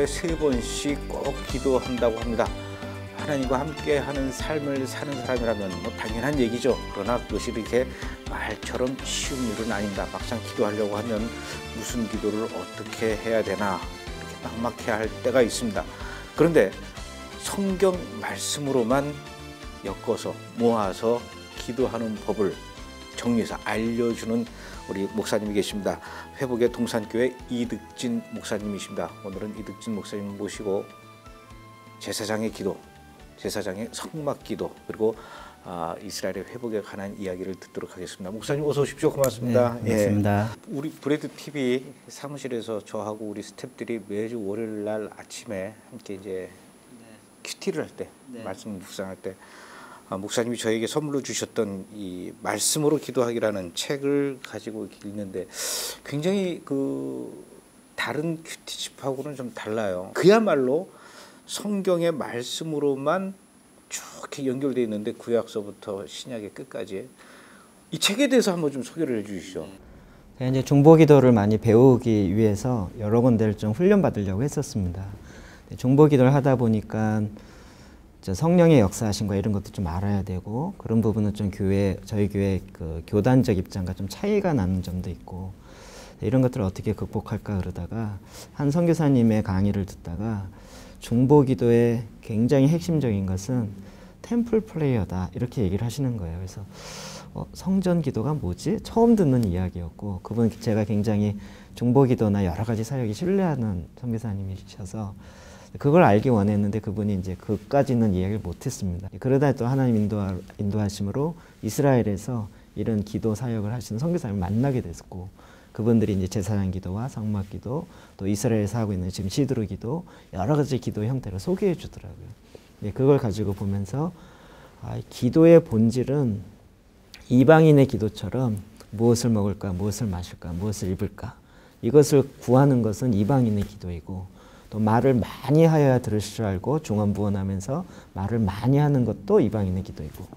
3번씩 꼭 기도한다고 합니다. 하나님과 함께하는 삶을 사는 사람이라면 당연한 얘기죠. 그러나 그것이 이렇게 말처럼 쉬운 일은 아닙니다. 막상 기도하려고 하면 무슨 기도를 어떻게 해야 되나 이렇게 막막해할 때가 있습니다. 그런데 성경 말씀으로만 엮어서 모아서 기도하는 법을 정리해서 알려주는 우리 목사님이 계십니다. 회복의 동산교회 이득진 목사님이십니다. 오늘은 이득진 목사님 모시고 제사장의 기도, 제사장의 성막기도, 그리고 이스라엘의 회복에 관한 이야기를 듣도록 하겠습니다. 목사님 어서 오십시오. 고맙습니다. 네, 고맙습니다. 우리 브레드 TV 사무실에서 저하고 우리 스태프들이 매주 월요일 날 아침에 함께 이제 큐티를 할 때, 말씀 묵상할 때 목사님이 저에게 선물로 주셨던 이 말씀으로 기도하기라는 책을 가지고 읽는데 굉장히 다른 큐티집하고는 좀 달라요. 그야말로 성경의 말씀으로만 쭉 이렇게 연결되어 있는데 구약서부터 신약의 끝까지 이 책에 대해서 한번 좀 소개를 해주시죠. 이제 중보기도를 많이 배우기 위해서 여러 군데를 좀 훈련받으려고 했었습니다. 중보기도를 하다 보니까 성령의 역사하신 거 이런 것도 좀 알아야 되고, 그런 부분은 좀 저희 교회 그 교단적 입장과 좀 차이가 나는 점도 있고, 이런 것들을 어떻게 극복할까 그러다가 한 선교사님의 강의를 듣다가 중보기도의 굉장히 핵심적인 것은 템플 프레이어다 이렇게 얘기를 하시는 거예요. 그래서 성전 기도가 뭐지? 처음 듣는 이야기였고, 그분 제가 굉장히 중보기도나 여러 가지 사역이 신뢰하는 선교사님이셔서 그걸 알기 원했는데 그분이 이제 그까지는 이야기를 못했습니다. 그러다 또 하나님 인도하심으로 이스라엘에서 이런 기도 사역을 하시는 선교사님을 만나게 됐고, 그분들이 이제 제사장 기도와 성막 기도, 또 이스라엘에서 하고 있는 지금 시드로 기도, 여러 가지 기도 형태를 소개해 주더라고요. 그걸 가지고 보면서 기도의 본질은 이방인의 기도처럼 무엇을 먹을까, 무엇을 마실까, 무엇을 입을까, 이것을 구하는 것은 이방인의 기도이고, 또 말을 많이 하여야 들으실 줄 알고 중언부언하면서 말을 많이 하는 것도 이방인의 기도이고,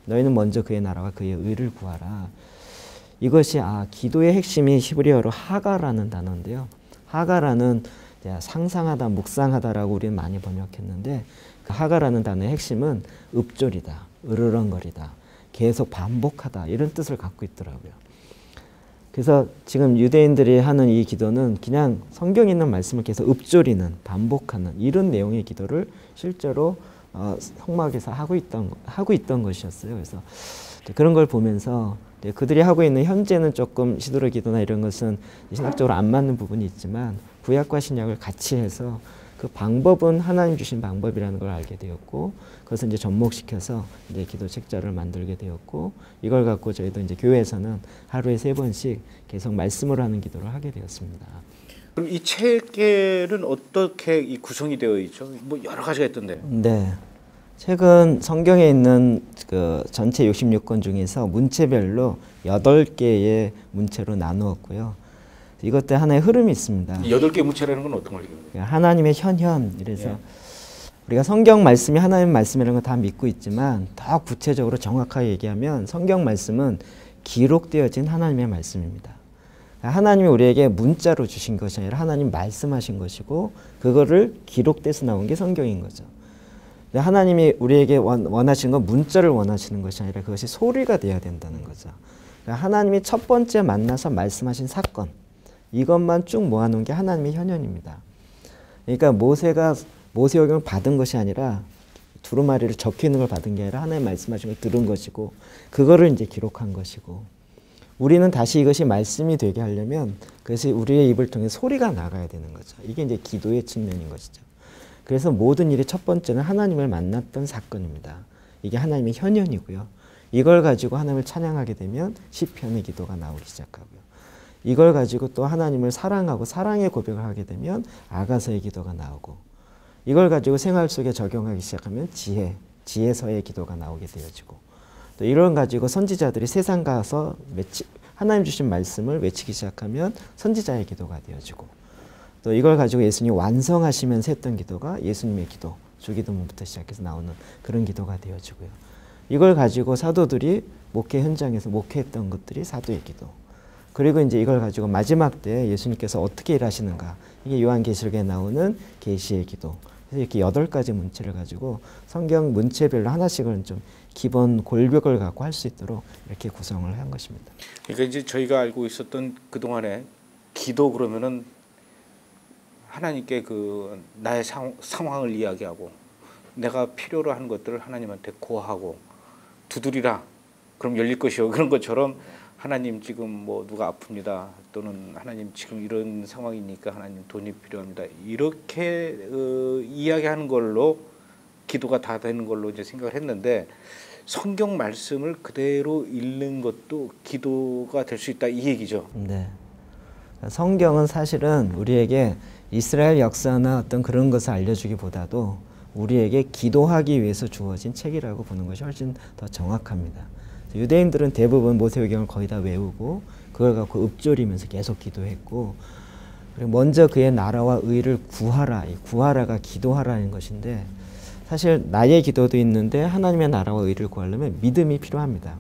너희는 먼저 그의 나라와 그의 의를 구하라. 이것이 기도의 핵심이 히브리어로 하가라는 단어인데요. 하가라는 상상하다, 묵상하다라고 우리는 많이 번역했는데, 그 하가라는 단어의 핵심은 읊조리다, 으르렁거리다, 계속 반복하다 이런 뜻을 갖고 있더라고요. 그래서 지금 유대인들이 하는 이 기도는 그냥 성경에 있는 말씀을 계속 읊조리는, 반복하는 이런 내용의 기도를 실제로 성막에서 하고 있던 것이었어요. 그래서 그런 걸 보면서 그들이 하고 있는 현재는 조금 시드로 기도나 이런 것은 신학적으로 안 맞는 부분이 있지만 구약과 신약을 같이 해서 그 방법은 하나님 주신 방법이라는 걸 알게 되었고, 그것을 이제 접목시켜서 이제 기도 책자를 만들게 되었고, 이걸 갖고 저희도 이제 교회에서는 하루에 3번씩 계속 말씀을 하는 기도를 하게 되었습니다. 그럼 이 책에는 어떻게 구성이 되어 있죠? 뭐 여러 가지가 있던데. 네. 책은 성경에 있는 그 전체 66권 중에서 문체별로 8개의 문체로 나누었고요. 이것도 하나의 흐름이 있습니다. 8개 문체라는 건 어떤 거예요? 하나님의 현현, 이래서 우리가 성경 말씀이 하나님 말씀이라는 거 다 믿고 있지만 더 구체적으로 정확하게 얘기하면 성경 말씀은 기록되어진 하나님의 말씀입니다. 하나님이 우리에게 문자로 주신 것이 아니라 하나님 말씀하신 것이고, 그거를 기록돼서 나온 게 성경인 거죠. 하나님이 우리에게 원하시는 건 문자를 원하시는 것이 아니라 그것이 소리가 되어야 된다는 거죠. 하나님이 첫 번째 만나서 말씀하신 사건, 이것만 쭉 모아놓은 게 하나님의 현현입니다. 그러니까 모세오경을 받은 것이 아니라 두루마리를 적혀 있는 걸 받은 게 아니라 하나님 말씀하신 걸 들은 것이고, 그거를 이제 기록한 것이고, 우리는 다시 이것이 말씀이 되게 하려면 그것이 우리의 입을 통해 소리가 나가야 되는 거죠. 이게 이제 기도의 측면인 것이죠. 그래서 모든 일의 첫 번째는 하나님을 만났던 사건입니다. 이게 하나님의 현현이고요. 이걸 가지고 하나님을 찬양하게 되면 시편의 기도가 나오기 시작하고요. 이걸 가지고 또 하나님을 사랑하고 사랑의 고백을 하게 되면 아가서의 기도가 나오고, 이걸 가지고 생활 속에 적용하기 시작하면 지혜서의 기도가 나오게 되어지고, 또 이걸 가지고 선지자들이 세상 가서 하나님 주신 말씀을 외치기 시작하면 선지자의 기도가 되어지고, 또 이걸 가지고 예수님이 완성하시면서 했던 기도가 예수님의 기도, 주기도문부터 시작해서 나오는 그런 기도가 되어지고요. 이걸 가지고 사도들이 목회 현장에서 목회했던 것들이 사도의 기도, 그리고 이제 이걸 가지고 마지막 때 예수님께서 어떻게 일하시는가. 이게 요한계시록에 나오는 계시의 기도. 그래서 이렇게 8가지 문체를 가지고 성경 문체별로 하나씩은 좀 기본 골격을 갖고 할 수 있도록 이렇게 구성을 한 것입니다. 그러니까 이제 저희가 알고 있었던 그동안에 기도 그러면은 하나님께 그 나의 상황을 이야기하고 내가 필요로 하는 것들을 하나님한테 고하고 두드리라 그럼 열릴 것이요 그런 것처럼 하나님 지금 뭐 누가 아픕니다 또는 하나님 지금 이런 상황이니까 하나님 돈이 필요합니다 이렇게 이야기하는 걸로 기도가 다 되는 걸로 이제 생각을 했는데 성경 말씀을 그대로 읽는 것도 기도가 될 수 있다 이 얘기죠. 네. 성경은 사실은 우리에게 이스라엘 역사나 어떤 그런 것을 알려주기보다도 우리에게 기도하기 위해서 주어진 책이라고 보는 것이 훨씬 더 정확합니다. 유대인들은 대부분 모세오경을 거의 다 외우고 그걸 갖고 읊조리면서 계속 기도했고 그리고 먼저 그의 나라와 의를 구하라. 이 구하라가 기도하라는 것인데 사실 나의 기도도 있는데 하나님의 나라와 의를 구하려면 믿음이 필요합니다.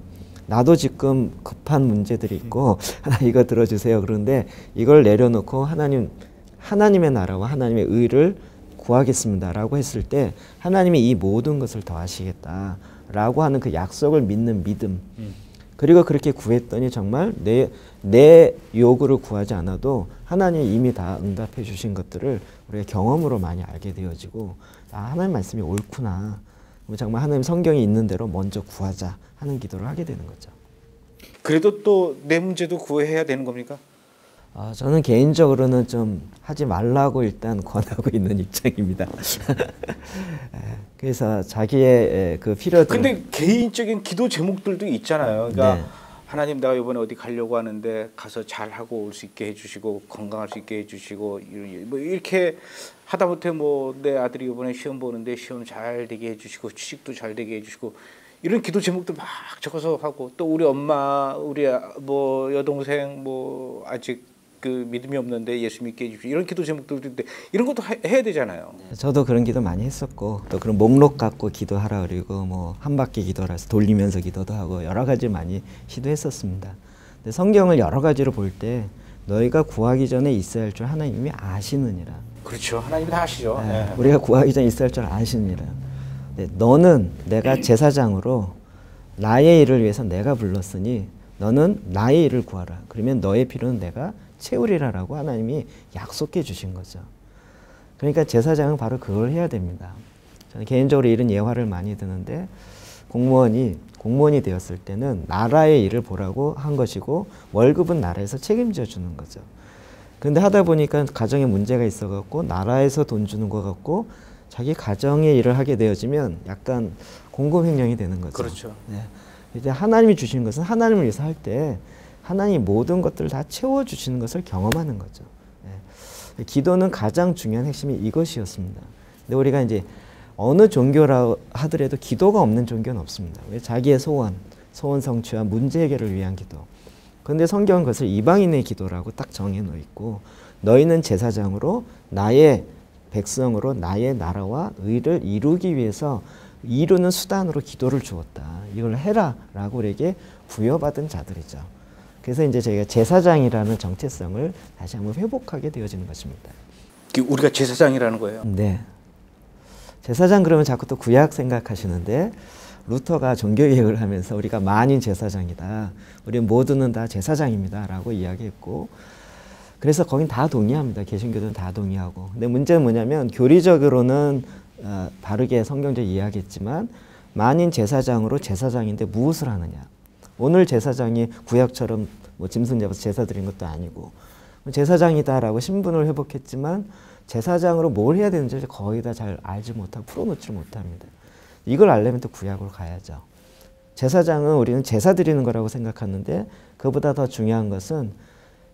나도 지금 급한 문제들이 있고 하나님 이거 들어주세요. 그런데 이걸 내려놓고 하나님의 나라와 하나님의 의를 구하겠습니다 라고 했을 때 하나님이 이 모든 것을 더하시겠다 라고 하는 그 약속을 믿는 믿음 그리고 그렇게 구했더니 정말 내 요구를 구하지 않아도 하나님이 이미 다 응답해 주신 것들을 우리가 경험으로 많이 알게 되어지고 아 하나님 말씀이 옳구나 정말 하나님 성경이 있는 대로 먼저 구하자 하는 기도를 하게 되는 거죠. 그래도 또 내 문제도 구해야 되는 겁니까? 저는 개인적으로는 좀 하지 말라고 일단 권하고 있는 입장입니다. 그래서 자기의 그 필요들. 근데 개인적인 기도 제목들도 있잖아요. 그러니까 네. 하나님 내가 이번에 어디 가려고 하는데 가서 잘 하고 올 수 있게 해주시고 건강할 수 있게 해주시고 뭐 이렇게 하다못해 뭐 내 아들이 이번에 시험 보는데 시험 잘 되게 해주시고 취직도 잘 되게 해주시고 이런 기도 제목들 막 적어서 하고 또 우리 엄마 우리 뭐 여동생 뭐 아직 그 믿음이 없는데 예수 믿게 해주시고 이런 기도 제목들도 있는데 이런 것도 해야 되잖아요. 저도 그런 기도 많이 했었고 또 그런 목록 갖고 기도하라 그리고 뭐 한 바퀴 기도라 해서 돌리면서 기도도 하고 여러 가지 많이 시도했었습니다. 근데 성경을 여러 가지로 볼 때 너희가 구하기 전에 있어야 할 줄 하나님이 아시느니라. 그렇죠. 하나님이 다 아시죠. 네. 우리가 구하기 전에 있어야 할 줄 아시느니라. 너는 내가 제사장으로 나의 일을 위해서 내가 불렀으니 너는 나의 일을 구하라. 그러면 너의 필요는 내가 채우리라라고 하나님이 약속해 주신 거죠. 그러니까 제사장은 바로 그걸 해야 됩니다. 저는 개인적으로 이런 예화를 많이 드는데 공무원이 되었을 때는 나라의 일을 보라고 한 것이고 월급은 나라에서 책임져 주는 거죠. 그런데 하다 보니까 가정에 문제가 있어갖고 나라에서 돈 주는 것 같고 자기 가정의 일을 하게 되어지면 약간 공공횡령이 되는 거죠. 그렇죠. 네. 이제 하나님이 주신 것은 하나님을 위해서 할 때 하나님이 모든 것들을 다 채워주시는 것을 경험하는 거죠. 네. 기도는 가장 중요한 핵심이 이것이었습니다. 근데 우리가 이제 어느 종교라 하더라도 기도가 없는 종교는 없습니다. 왜? 자기의 소원 성취와 문제 해결을 위한 기도. 그런데 성경은 그것을 이방인의 기도라고 딱 정해놓고 있고 너희는 제사장으로 나의 백성으로 나의 나라와 의를 이루기 위해서 이루는 수단으로 기도를 주었다. 이걸 해라 라고 우리에게 부여받은 자들이죠. 그래서 이제 저희가 제사장이라는 정체성을 다시 한번 회복하게 되어지는 것입니다. 우리가 제사장이라는 거예요. 네. 제사장 그러면 자꾸 또 구약 생각하시는데 루터가 종교개혁을 하면서 우리가 만인 제사장이다. 우리 모두는 다 제사장입니다. 라고 이야기했고 그래서 거긴 다 동의합니다. 개신교들은 다 동의하고. 근데 문제는 뭐냐면 교리적으로는 바르게 성경적 이야기했지만 만인 제사장으로 제사장인데 무엇을 하느냐. 오늘 제사장이 구약처럼 뭐 짐승 잡아서 제사 드린 것도 아니고 제사장이다라고 신분을 회복했지만 제사장으로 뭘 해야 되는지 거의 다 잘 알지 못하고 풀어놓지 못합니다. 이걸 알려면 또 구약으로 가야죠. 제사장은 우리는 제사 드리는 거라고 생각하는데 그보다 더 중요한 것은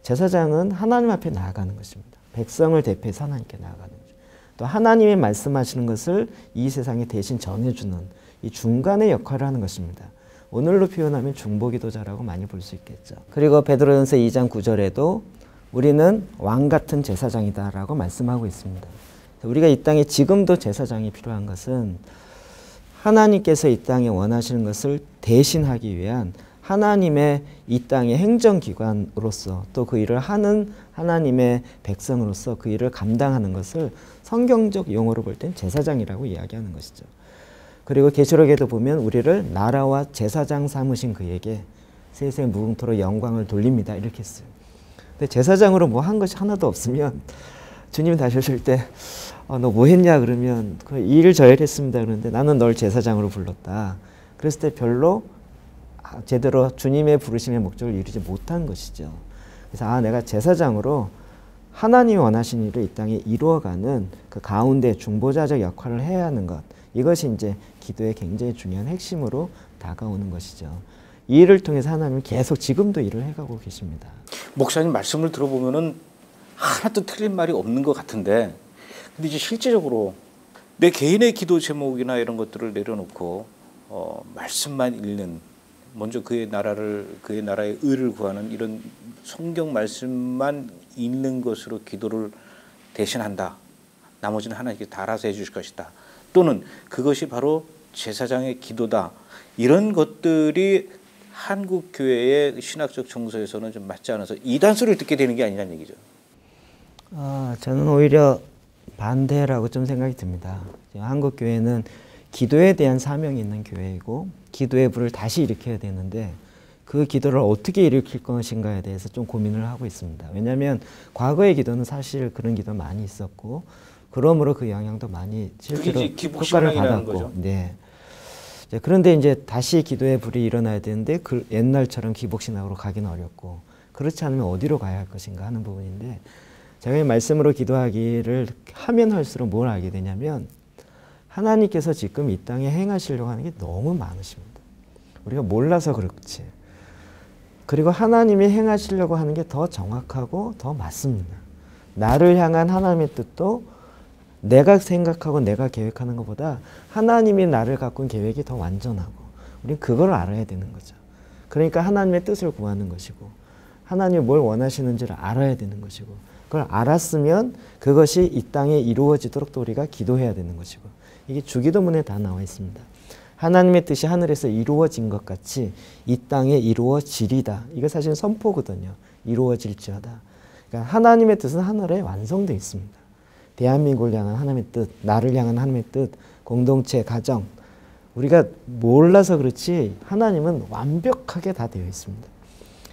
제사장은 하나님 앞에 나아가는 것입니다. 백성을 대표해서 하나님께 나아가는 거죠. 또 하나님이 말씀하시는 것을 이 세상에 대신 전해주는 이 중간의 역할을 하는 것입니다. 오늘로 표현하면 중보기도자라고 많이 볼 수 있겠죠. 그리고 베드로전서 2장 9절에도 우리는 왕 같은 제사장이다라고 말씀하고 있습니다. 우리가 이 땅에 지금도 제사장이 필요한 것은 하나님께서 이 땅에 원하시는 것을 대신하기 위한 하나님의 이 땅의 행정기관으로서 또 그 일을 하는 하나님의 백성으로서 그 일을 감당하는 것을 성경적 용어로 볼 땐 제사장이라고 이야기하는 것이죠. 그리고 계시록에도 보면 우리를 나라와 제사장 삼으신 그에게 세세 무궁토로 영광을 돌립니다. 이렇게 했어요. 근데 제사장으로 뭐 한 것이 하나도 없으면 주님이 다시 오실 때 너 뭐 했냐 그러면 그 일 저일했습니다. 그런데 나는 널 제사장으로 불렀다. 그랬을 때 별로 제대로 주님의 부르심의 목적을 이루지 못한 것이죠. 그래서 내가 제사장으로 하나님이 원하시는 일을 이 땅에 이루어가는 그 가운데 중보자적 역할을 해야 하는 것, 이것이 이제 기도의 굉장히 중요한 핵심으로 다가오는 것이죠. 이 일을 통해서 하나님은 계속 지금도 일을 해가고 계십니다. 목사님 말씀을 들어보면은 하나도 틀린 말이 없는 것 같은데, 근데 이제 실제적으로 내 개인의 기도 제목이나 이런 것들을 내려놓고 말씀만 읽는, 먼저 그의 나라의 의를 구하는 이런 성경 말씀만 읽는 것으로 기도를 대신한다. 나머지는 하나님께 다 알아서 해주실 것이다. 또는 그것이 바로 제사장의 기도다. 이런 것들이 한국 교회의 신학적 정서에서는 좀 맞지 않아서 이단 소리를 듣게 되는 게 아니라는 얘기죠. 저는 오히려 반대라고 좀 생각이 듭니다. 한국 교회는 기도에 대한 사명이 있는 교회이고 기도의 불을 다시 일으켜야 되는데 그 기도를 어떻게 일으킬 것인가에 대해서 좀 고민을 하고 있습니다. 왜냐하면 과거의 기도는 사실 그런 기도 많이 있었고 그러므로 그 영향도 많이 실제로 효과를 받았고. 거죠. 네. 그런데 이제 다시 기도의 불이 일어나야 되는데 그 옛날처럼 기복신학으로 가기는 어렵고 그렇지 않으면 어디로 가야 할 것인가 하는 부분인데 제가 말씀으로 기도하기를 하면 할수록 뭘 알게 되냐면 하나님께서 지금 이 땅에 행하시려고 하는 게 너무 많으십니다. 우리가 몰라서 그렇지. 그리고 하나님이 행하시려고 하는 게 더 정확하고 더 맞습니다. 나를 향한 하나님의 뜻도 내가 생각하고 내가 계획하는 것보다 하나님이 나를 갖고 온 계획이 더 완전하고 우리는 그걸 알아야 되는 거죠. 그러니까 하나님의 뜻을 구하는 것이고 하나님이 뭘 원하시는지를 알아야 되는 것이고 그걸 알았으면 그것이 이 땅에 이루어지도록 또 우리가 기도해야 되는 것이고 이게 주기도문에 다 나와 있습니다. 하나님의 뜻이 하늘에서 이루어진 것 같이 이 땅에 이루어지리다. 이거 사실 선포거든요. 이루어질지어다. 그러니까 하나님의 뜻은 하늘에 완성되어 있습니다. 대한민국을 향한 하나님의 뜻, 나를 향한 하나님의 뜻, 공동체, 가정. 우리가 몰라서 그렇지 하나님은 완벽하게 다 되어 있습니다.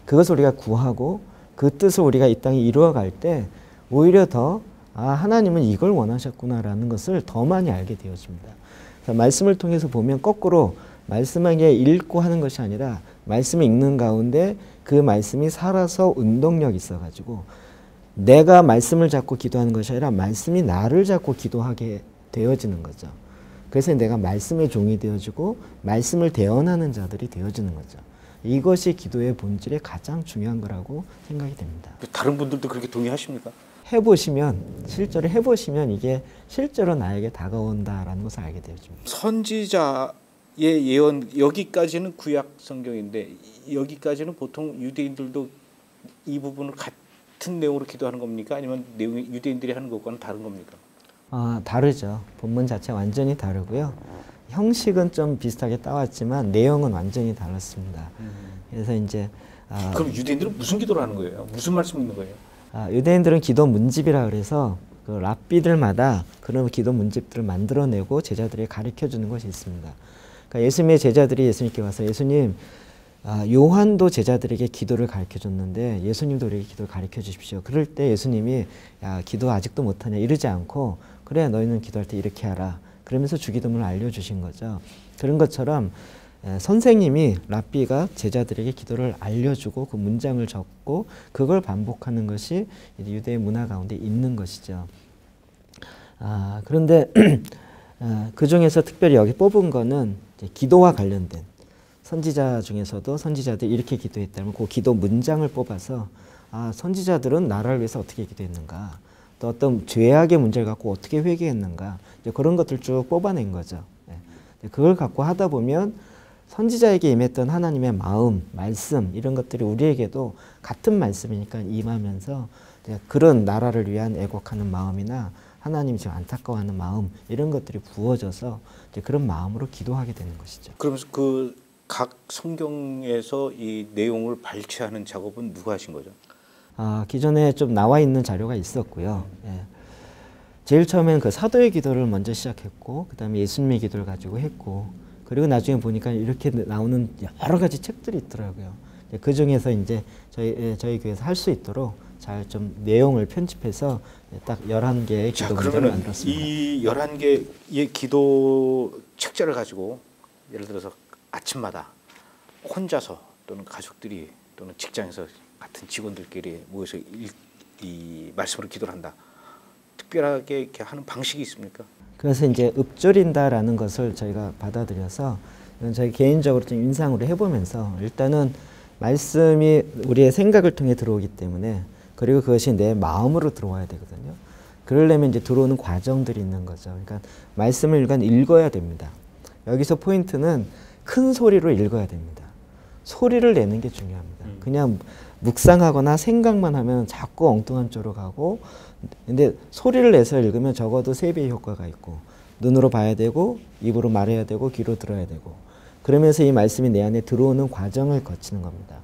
그것을 우리가 구하고 그 뜻을 우리가 이 땅에 이루어갈 때 오히려 더 하나님은 이걸 원하셨구나라는 것을 더 많이 알게 되어집니다. 그래서 말씀을 통해서 보면 거꾸로 말씀만 그냥 읽고 하는 것이 아니라 말씀을 읽는 가운데 그 말씀이 살아서 운동력이 있어가지고 내가 말씀을 잡고 기도하는 것이 아니라 말씀이 나를 잡고 기도하게 되어지는 거죠. 그래서 내가 말씀의 종이 되어지고 말씀을 대언하는 자들이 되어지는 거죠. 이것이 기도의 본질의 가장 중요한 거라고 생각이 됩니다. 다른 분들도 그렇게 동의하십니까? 해보시면 실제로 해보시면 이게 실제로 나에게 다가온다라는 것을 알게 되어집니다. 선지자의 예언 여기까지는 구약 성경인데 여기까지는 보통 유대인들도 이 부분을 같은 내용으로 기도하는 겁니까? 아니면 내용이 유대인들이 하는 것과는 다른 겁니까? 다르죠. 본문 자체가 완전히 다르고요. 형식은 좀 비슷하게 따왔지만 내용은 완전히 달랐습니다. 그래서 이제 그럼 유대인들은 무슨 기도를 하는 거예요? 무슨 말씀 있는 거예요? 유대인들은 기도 문집이라 그래서 그 랍비들마다 그런 기도 문집들을 만들어내고 제자들이 가르쳐 주는 것이 있습니다. 그러니까 예수님의 제자들이 예수님께 와서 예수님, 요한도 제자들에게 기도를 가르쳐 줬는데 예수님도 우리에게 기도를 가르쳐 주십시오. 그럴 때 예수님이 기도 아직도 못하냐 이러지 않고 그래 너희는 기도할 때 이렇게 하라. 그러면서 주기도문을 알려주신 거죠. 그런 것처럼 선생님이 랍비가 제자들에게 기도를 알려주고 그 문장을 적고 그걸 반복하는 것이 유대의 문화 가운데 있는 것이죠. 그런데 그 중에서 특별히 여기 뽑은 거는 기도와 관련된 선지자 중에서도 선지자들이 이렇게 기도했다면 그 기도 문장을 뽑아서 선지자들은 나라를 위해서 어떻게 기도했는가 또 어떤 죄악의 문제를 갖고 어떻게 회개했는가 그런 것들 쭉 뽑아낸 거죠. 그걸 갖고 하다 보면 선지자에게 임했던 하나님의 마음, 말씀 이런 것들이 우리에게도 같은 말씀이니까 임하면서 그런 나라를 위한 애곡하는 마음이나 하나님이 지금 안타까워하는 마음 이런 것들이 부어져서 그런 마음으로 기도하게 되는 것이죠. 그러면서 그 각 성경에서 이 내용을 발췌하는 작업은 누가 하신 거죠? 기존에 좀 나와 있는 자료가 있었고요. 예. 제일 처음엔 그 사도의 기도를 먼저 시작했고, 그 다음에 예수님의 기도를 가지고 했고, 그리고 나중에 보니까 이렇게 나오는 여러 가지 책들이 있더라고요. 그 중에서 이제 저희 교회에서 할 수 있도록 잘 좀 내용을 편집해서 딱 11개의 기도 문제를 만들었습니다. 이 11개의 기도 책자를 가지고 예를 들어서 아침마다 혼자서 또는 가족들이 또는 직장에서 같은 직원들끼리 모여서 이 말씀으로 기도를 한다. 특별하게 이렇게 하는 방식이 있습니까? 그래서 이제 읊조린다라는 것을 저희가 받아들여서 저희 개인적으로 좀 임상으로 해보면서 일단은 말씀이 우리의 생각을 통해 들어오기 때문에 그리고 그것이 내 마음으로 들어와야 되거든요. 그러려면 이제 들어오는 과정들이 있는 거죠. 그러니까 말씀을 일단 읽어야 됩니다. 여기서 포인트는 큰 소리로 읽어야 됩니다. 소리를 내는 게 중요합니다. 그냥 묵상하거나 생각만 하면 자꾸 엉뚱한 쪽으로 가고, 근데 소리를 내서 읽으면 적어도 3배의 효과가 있고, 눈으로 봐야 되고, 입으로 말해야 되고, 귀로 들어야 되고, 그러면서 이 말씀이 내 안에 들어오는 과정을 거치는 겁니다.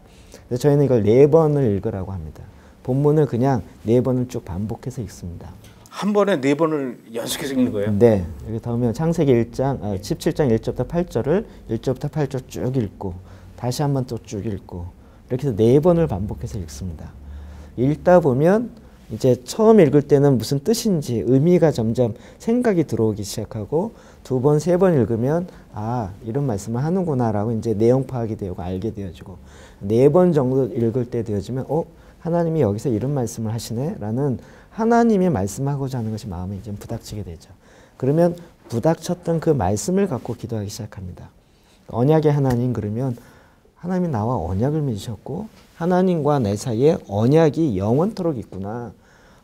그래서 저희는 이걸 4번을 읽으라고 합니다. 본문을 그냥 4번을 쭉 반복해서 읽습니다. 한 번에 4번을 연속해서 읽는 거예요? 네. 여기 보면 창세기 17장 1절부터 8절을 1절부터 8절 쭉 읽고, 다시 한번 또 쭉 읽고, 이렇게 해서 4번을 반복해서 읽습니다. 읽다 보면 이제 처음 읽을 때는 무슨 뜻인지 의미가 점점 생각이 들어오기 시작하고, 2번, 3번 읽으면 이런 말씀을 하는구나라고 이제 내용 파악이 되고 알게 되어지고, 4번 정도 읽을 때 되어지면 하나님이 여기서 이런 말씀을 하시네 라는 하나님이 말씀하고자 하는 것이 마음에 이제 부닥치게 되죠. 그러면 부닥쳤던 그 말씀을 갖고 기도하기 시작합니다. 언약의 하나님, 그러면 하나님이 나와 언약을 맺으셨고 하나님과 내 사이에 언약이 영원토록 있구나.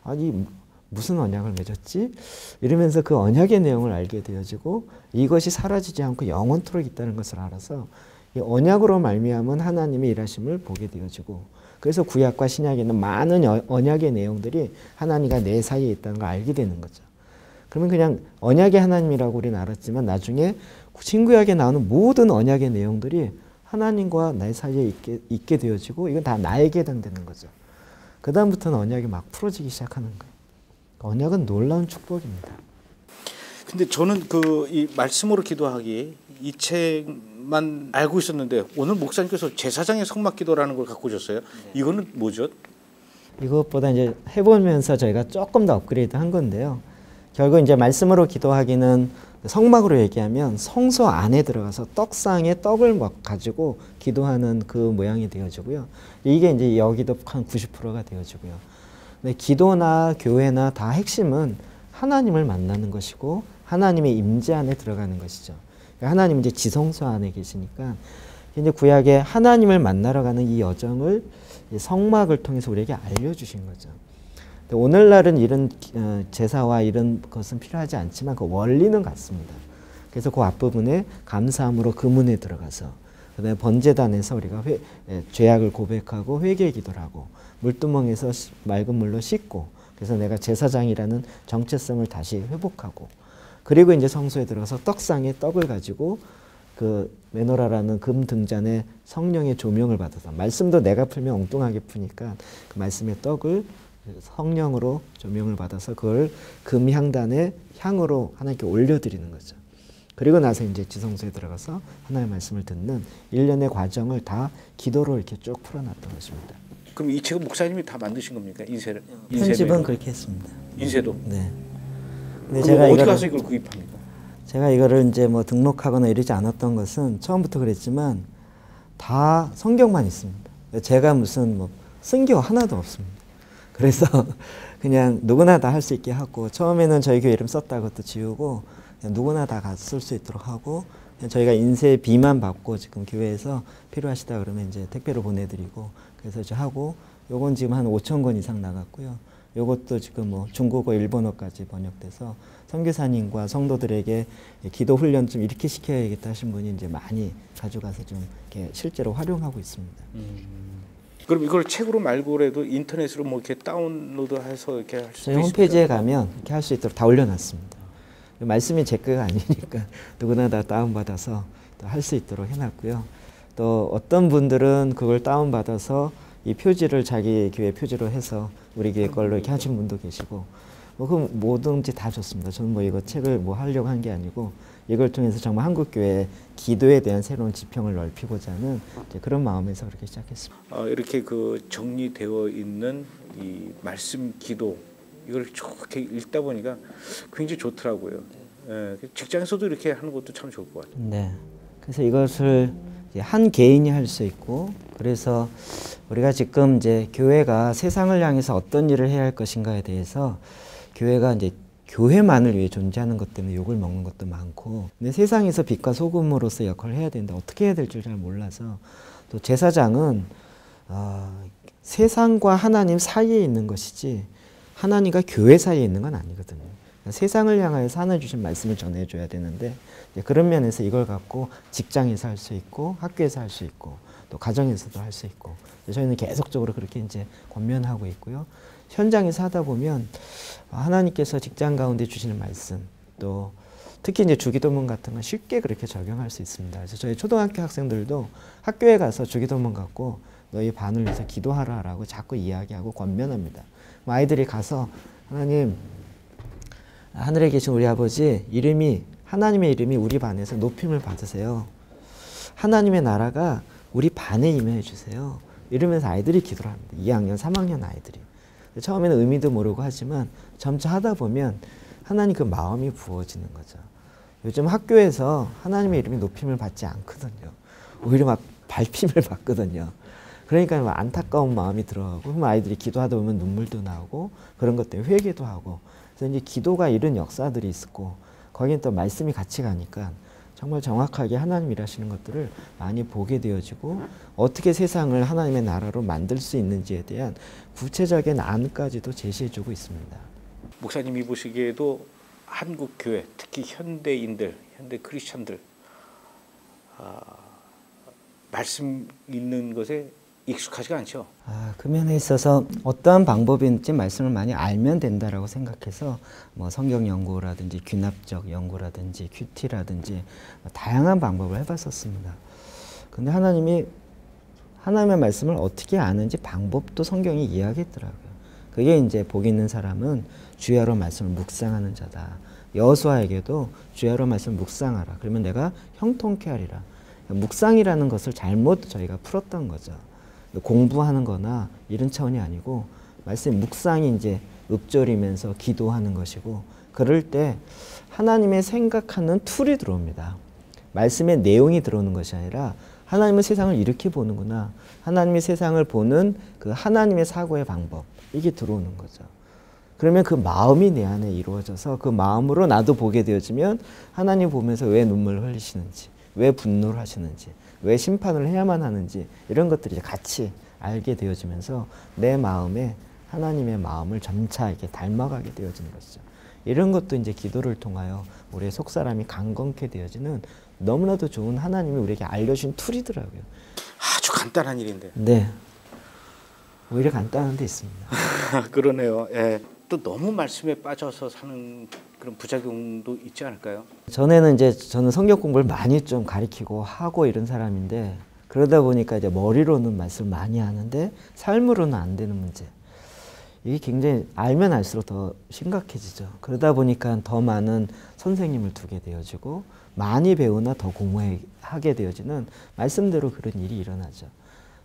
아니 무슨 언약을 맺었지? 이러면서 그 언약의 내용을 알게 되어지고 이것이 사라지지 않고 영원토록 있다는 것을 알아서 이 언약으로 말미암은 하나님의 일하심을 보게 되어지고, 그래서 구약과 신약에 있는 많은 언약의 내용들이 하나님과 내 사이에 있다는 걸 알게 되는 거죠. 그러면 그냥 언약의 하나님이라고 우리는 알았지만 나중에 신구약에 나오는 모든 언약의 내용들이 하나님과 내 사이에 있게 되어지고 이건 다 나에게 해당되는 거죠. 그 다음부터는 언약이 막 풀어지기 시작하는 거예요. 언약은 놀라운 축복입니다. 근데 저는 이 말씀으로 기도하기 이 책만 알고 있었는데 오늘 목사님께서 제사장의 성막 기도라는 걸 갖고 오셨어요. 이거는 뭐죠? 이것보다 이제 해보면서 저희가 조금 더 업그레이드 한 건데요. 결국 이제 말씀으로 기도하기는 성막으로 얘기하면 성소 안에 들어가서 떡상에 떡을 가지고 기도하는 그 모양이 되어지고요. 이게 이제 여기도 한 90%가 되어지고요. 근데 기도나 교회나 다 핵심은 하나님을 만나는 것이고 하나님의 임재 안에 들어가는 것이죠. 하나님 이제 지성소 안에 계시니까 이제 구약에 하나님을 만나러 가는 이 여정을 성막을 통해서 우리에게 알려주신 거죠. 오늘날은 이런 제사와 이런 것은 필요하지 않지만 그 원리는 같습니다. 그래서 그 앞부분에 감사함으로 그 문에 들어가서 그다음에 번제단에서 우리가 죄악을 고백하고 회개 기도를 하고 물두멍에서 맑은 물로 씻고, 그래서 내가 제사장이라는 정체성을 다시 회복하고, 그리고 이제 성소에 들어가서 떡상에 떡을 가지고 그 메노라라는 금 등잔에 성령의 조명을 받아서, 말씀도 내가 풀면 엉뚱하게 푸니까 그 말씀의 떡을 성령으로 조명을 받아서 그걸 금 향단의 향으로 하나님께 올려드리는 거죠. 그리고 나서 이제 지성소에 들어가서 하나님의 말씀을 듣는 일련의 과정을 다 기도로 이렇게 쭉 풀어놨던 것입니다. 그럼 이 책은 목사님이 다 만드신 겁니까? 인쇄를? 편집은 그렇게 했습니다. 인쇄도? 네. 근데 제가 어디 가서 이걸 구입합니까? 제가 이거를 이제 뭐 등록하거나 이러지 않았던 것은 처음부터 그랬지만 다 성경만 있습니다. 제가 무슨 뭐 쓴 게 하나도 없습니다. 그래서 그냥 누구나 다 할 수 있게 하고, 처음에는 저희 교회 이름 썼다고 또 지우고 그냥 누구나 다 쓸 수 있도록 하고, 그냥 저희가 인쇄비만 받고 지금 교회에서 필요하시다 그러면 이제 택배로 보내드리고, 그래서 이제 하고, 요건 지금 한 5,000권 이상 나갔고요. 요것도 지금 뭐 중국어, 일본어까지 번역돼서 선교사님과 성도들에게 기도 훈련 좀 이렇게 시켜야겠다 하신 분이 이제 많이 가져가서 좀 이렇게 실제로 활용하고 있습니다. 그럼 이걸 책으로 말고라도 인터넷으로 뭐 이렇게 다운로드해서 이렇게 할 수도 저희 홈페이지에 가면 이렇게 할 수 있도록 다 올려놨습니다. 말씀이 제 거가 아니니까 누구나 다 다운받아서 할 수 있도록 해놨고요. 또 어떤 분들은 그걸 다운받아서 이 표지를 자기 교회 표지로 해서 우리 교회 걸로 이렇게 하신 분도 계시고 그 뭐든지 다 좋습니다. 저는 뭐 이거 책을 뭐 하려고 한 게 아니고 이걸 통해서 정말 한국 교회 기도에 대한 새로운 지평을 넓히고자 하는 그런 마음에서 그렇게 시작했습니다. 이렇게 그 정리되어 있는 이 말씀 기도 이걸 좋게 읽다 보니까 굉장히 좋더라고요. 예, 직장에서도 이렇게 하는 것도 참 좋을 것 같아요. 네. 그래서 이것을 이제 한 개인이 할 수 있고 그래서 우리가 지금 이제 교회가 세상을 향해서 어떤 일을 해야 할 것인가에 대해서 교회가 이제 교회만을 위해 존재하는 것 때문에 욕을 먹는 것도 많고 근데 세상에서 빛과 소금으로서 역할을 해야 되는데 어떻게 해야 될 줄 잘 몰라서 또 제사장은 세상과 하나님 사이에 있는 것이지 하나님과 교회 사이에 있는 건 아니거든요. 세상을 향하여서 하나 주신 말씀을 전해줘야 되는데 그런 면에서 이걸 갖고 직장에서 할 수 있고 학교에서 할 수 있고 또 가정에서도 할 수 있고 저희는 계속적으로 그렇게 이제 권면하고 있고요. 현장에서 하다 보면 하나님께서 직장 가운데 주시는 말씀 또 특히 이제 주기도문 같은 건 쉽게 그렇게 적용할 수 있습니다. 그래서 저희 초등학교 학생들도 학교에 가서 주기도문 갖고 너희 반을 위해서 기도하라라고 자꾸 이야기하고 권면합니다. 아이들이 가서 하나님 하늘에 계신 우리 아버지 하나님의 이름이 우리 반에서 높임을 받으세요. 하나님의 나라가 우리 반에 임해 주세요. 이러면서 아이들이 기도를 합니다. 2학년, 3학년 아이들이. 처음에는 의미도 모르고 하지만 점차 하다 보면 하나님 그 마음이 부어지는 거죠. 요즘 학교에서 하나님의 이름이 높임을 받지 않거든요. 오히려 막 밟힘을 받거든요. 그러니까 막 안타까운 마음이 들어가고 그럼 아이들이 기도하다 보면 눈물도 나오고 그런 것 때문에 회개도 하고 그래서 이제 기도가 이런 역사들이 있고 거기에 또 말씀이 같이 가니까 정말 정확하게 하나님 일하시는 것들을 많이 보게 되어지고 어떻게 세상을 하나님의 나라로 만들 수 있는지에 대한 구체적인 안까지도 제시해주고 있습니다. 목사님이 보시기에도 한국 교회, 특히 현대인들, 현대 크리스천들 말씀 읽는 것에 익숙하지가 않죠. 그 면에 있어서 어떠한 방법인지 말씀을 많이 알면 된다라고 생각해서 뭐 성경 연구라든지 귀납적 연구라든지 큐티라든지 다양한 방법을 해봤었습니다. 근데 하나님의 말씀을 어떻게 아는지 방법도 성경이 이야기했더라고요. 그게 이제 복 있는 사람은 주야로 말씀을 묵상하는 자다. 여호수아에게도 주야로 말씀을 묵상하라. 그러면 내가 형통케 하리라. 묵상이라는 것을 잘못 저희가 풀었던 거죠. 공부하는 거나 이런 차원이 아니고 말씀 묵상이 이제 읊조리면서 기도하는 것이고 그럴 때 하나님의 생각하는 툴이 들어옵니다. 말씀의 내용이 들어오는 것이 아니라 하나님은 세상을 이렇게 보는구나. 하나님의 세상을 보는 그 하나님의 사고의 방법 이게 들어오는 거죠. 그러면 그 마음이 내 안에 이루어져서 그 마음으로 나도 보게 되어지면 하나님 보면서 왜 눈물을 흘리시는지 왜 분노를 하시는지 왜 심판을 해야만 하는지 이런 것들이 같이 알게 되어지면서 내 마음에 하나님의 마음을 점차 이렇게 닮아가게 되어지는 것이죠. 이런 것도 이제 기도를 통하여 우리의 속사람이 강건케 되어지는 너무나도 좋은 하나님이 우리에게 알려준 툴이더라고요. 아주 간단한 일인데. 네. 오히려 간단한 데 있습니다. 그러네요. 예. 또 너무 말씀에 빠져서 사는 그런 부작용도 있지 않을까요? 전에는 이제 저는 성경 공부를 많이 좀 가리키고 하고 이런 사람인데 그러다 보니까 이제 머리로는 말씀을 많이 하는데 삶으로는 안 되는 문제. 이게 굉장히 알면 알수록 더 심각해지죠. 그러다 보니까 더 많은 선생님을 두게 되어지고 많이 배우나 더 공부하게 되어지는 말씀대로 그런 일이 일어나죠.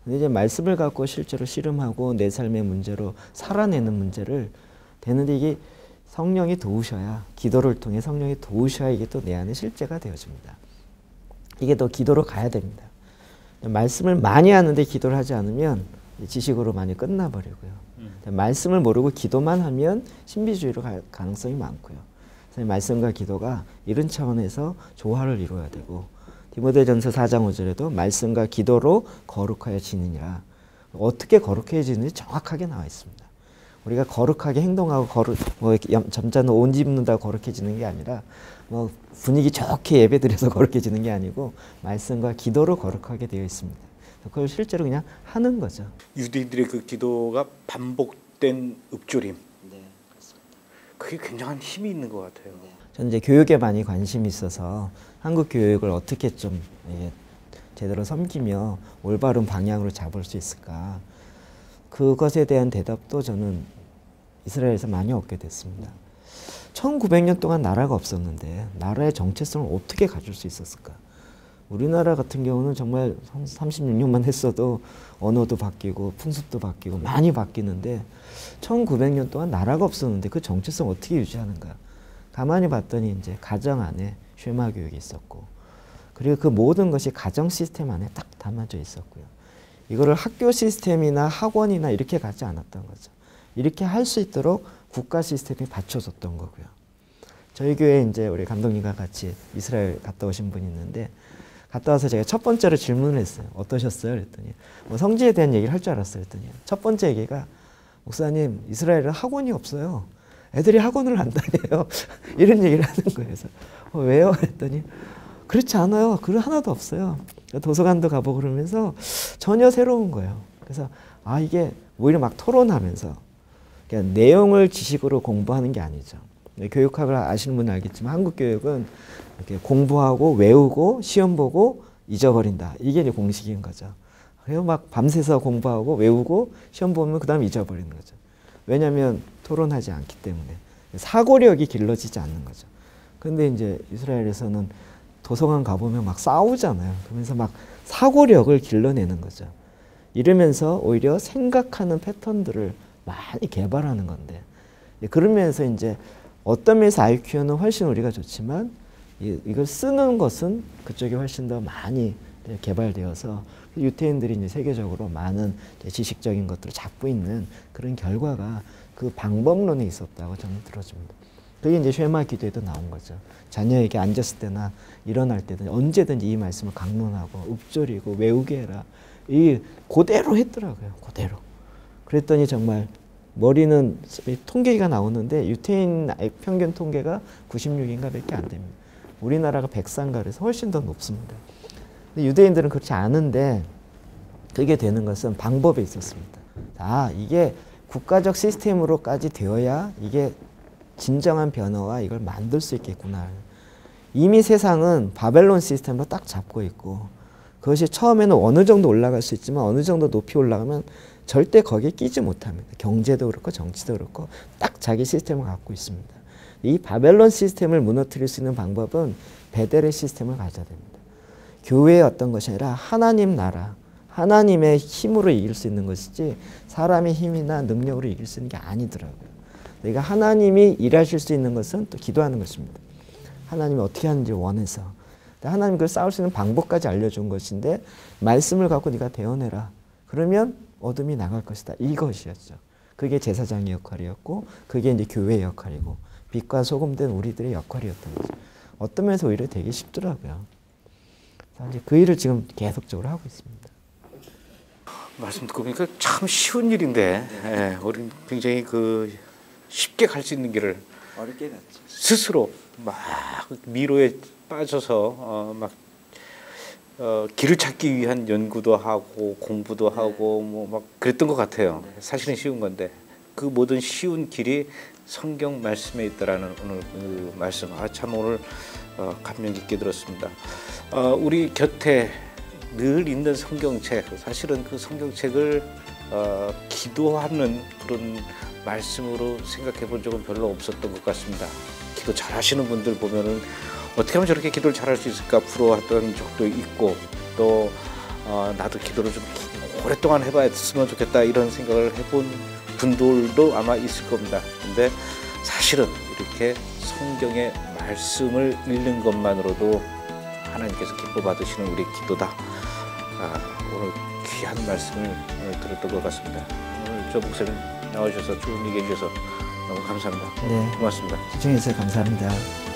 근데 이제 말씀을 갖고 실제로 씨름하고 내 삶의 문제로 살아내는 문제를 되는데 이게 성령이 도우셔야 기도를 통해 성령이 도우셔야 이게 또 내 안에 실제가 되어집니다. 이게 또 기도로 가야 됩니다. 말씀을 많이 하는데 기도를 하지 않으면 지식으로 많이 끝나버리고요. 말씀을 모르고 기도만 하면 신비주의로 갈 가능성이 많고요. 말씀과 기도가 이런 차원에서 조화를 이루어야 되고 디모데전서 4장 5절에도 말씀과 기도로 거룩하여지느니라. 어떻게 거룩해지는지 정확하게 나와 있습니다. 우리가 거룩하게 행동하고 점잖은 옷 입는다고 거룩해지는 게 아니라 뭐 분위기 좋게 예배드려서 거룩해지는 게 아니고 말씀과 기도로 거룩하게 되어 있습니다. 그걸 실제로 그냥 하는 거죠. 유대인들의 그 기도가 반복된 읊조림. 네, 그렇습니다. 그게 굉장한 힘이 있는 것 같아요. 저는 이제 교육에 많이 관심이 있어서 한국 교육을 어떻게 좀 제대로 섬기며 올바른 방향으로 잡을 수 있을까? 그것에 대한 대답도 저는 이스라엘에서 많이 얻게 됐습니다. 1900년 동안 나라가 없었는데 나라의 정체성을 어떻게 가질 수 있었을까? 우리나라 같은 경우는 정말 36년만 했어도 언어도 바뀌고 풍습도 바뀌고 많이 바뀌는데 1900년 동안 나라가 없었는데 그 정체성 어떻게 유지하는가? 가만히 봤더니 이제 가정 안에 쉐마 교육이 있었고, 그리고 그 모든 것이 가정 시스템 안에 딱 담아져 있었고요. 이거를 학교 시스템이나 학원이나 이렇게 가지 않았던 거죠. 이렇게 할 수 있도록 국가 시스템이 받쳐줬던 거고요. 저희 교회에 이제 우리 감독님과 같이 이스라엘 갔다 오신 분이 있는데, 갔다 와서 제가 첫 번째로 질문을 했어요. 어떠셨어요? 그랬더니 뭐 성지에 대한 얘기를 할 줄 알았어요. 그랬더니 첫 번째 얘기가, 목사님, 이스라엘은 학원이 없어요. 애들이 학원을 안 다녀요. 이런 얘기를 하는 거예요. 그래서 왜요? 그랬더니 그렇지 않아요. 그런 하나도 없어요. 도서관도 가보고 그러면서 전혀 새로운 거예요. 그래서 이게 오히려 막 토론하면서, 그러니까 내용을 지식으로 공부하는 게 아니죠. 교육학을 아시는 분은 알겠지만 한국 교육은 이렇게 공부하고 외우고 시험 보고 잊어버린다. 이게 이제 공식인 거죠. 그래서 막 밤새서 공부하고 외우고 시험 보면 그 다음에 잊어버리는 거죠. 왜냐하면 토론하지 않기 때문에 사고력이 길러지지 않는 거죠. 그런데 이제 이스라엘에서는 도서관 가보면 막 싸우잖아요. 그러면서 막 사고력을 길러내는 거죠. 이러면서 오히려 생각하는 패턴들을 많이 개발하는 건데, 그런 면에서 이제 어떤 면에서 IQ는 훨씬 우리가 좋지만 이걸 쓰는 것은 그쪽이 훨씬 더 많이 개발되어서 유태인들이 이제 세계적으로 많은 지식적인 것들을 잡고 있는 그런 결과가 그 방법론에 있었다고 저는 들어집니다. 그게 이제 쉐마 기도에도 나온 거죠. 자녀에게 앉았을 때나 일어날 때든 언제든지 이 말씀을 강론하고 읊조리고 외우게 해라. 이 그대로 했더라고요. 그대로. 그랬더니 정말 머리는 통계가 나오는데 유태인 평균 통계가 96인가 밖에 안 됩니다. 우리나라가 100인가 그래서 훨씬 더 높습니다. 근데 유대인들은 그렇지 않은데 그게 되는 것은 방법에 있었습니다. 이게 국가적 시스템으로까지 되어야 이게 진정한 변화와 이걸 만들 수 있겠구나. 이미 세상은 바벨론 시스템으로 딱 잡고 있고, 그것이 처음에는 어느 정도 올라갈 수 있지만 어느 정도 높이 올라가면 절대 거기에 끼지 못합니다. 경제도 그렇고 정치도 그렇고 딱 자기 시스템을 갖고 있습니다. 이 바벨론 시스템을 무너뜨릴 수 있는 방법은 베델의 시스템을 가져야 됩니다. 교회의 어떤 것이 아니라 하나님 나라, 하나님의 힘으로 이길 수 있는 것이지 사람의 힘이나 능력으로 이길 수 있는 게 아니더라고요. 그러니까 하나님이 일하실 수 있는 것은 또 기도하는 것입니다. 하나님이 어떻게 하는지 원해서. 하나님 그걸 싸울 수 있는 방법까지 알려준 것인데, 말씀을 갖고 네가 대언해라. 그러면 어둠이 나갈 것이다. 이것이었죠. 그게 제사장의 역할이었고, 그게 이제 교회의 역할이고, 빛과 소금 된 우리들의 역할이었던 거죠. 어떤 면에서 오히려 되게 쉽더라고요. 이제 그 일을 지금 계속적으로 하고 있습니다. 말씀 듣고 보니까 참 쉬운 일인데, 우리 굉장히 쉽게 갈 수 있는 길을 어렵게 갔죠. 스스로 막 미로에 빠져서 길을 찾기 위한 연구도 하고 공부도 하고 뭐 막 그랬던 것 같아요. 사실은 쉬운 건데 그 모든 쉬운 길이 성경 말씀에 있다라는 오늘 그 말씀, 참 오늘 감명 깊게 들었습니다. 우리 곁에 늘 있는 성경책, 사실은 그 성경책을 기도하는 그런 말씀으로 생각해 본 적은 별로 없었던 것 같습니다. 기도 잘하시는 분들 보면은 어떻게 하면 저렇게 기도를 잘할 수 있을까 부러웠던 적도 있고, 또 나도 기도를 좀 오랫동안 해봤으면 좋겠다 이런 생각을 해본 분들도 아마 있을 겁니다. 근데 사실은 이렇게 성경의 말씀을 읽는 것만으로도 하나님께서 기뻐 받으시는 우리 기도다. 오늘 귀한 말씀을 들었던 것 같습니다. 오늘 조 목사님 나와주셔서 좋은 얘기 해주셔서 너무 감사합니다. 네, 고맙습니다. 시청해주셔서 감사합니다.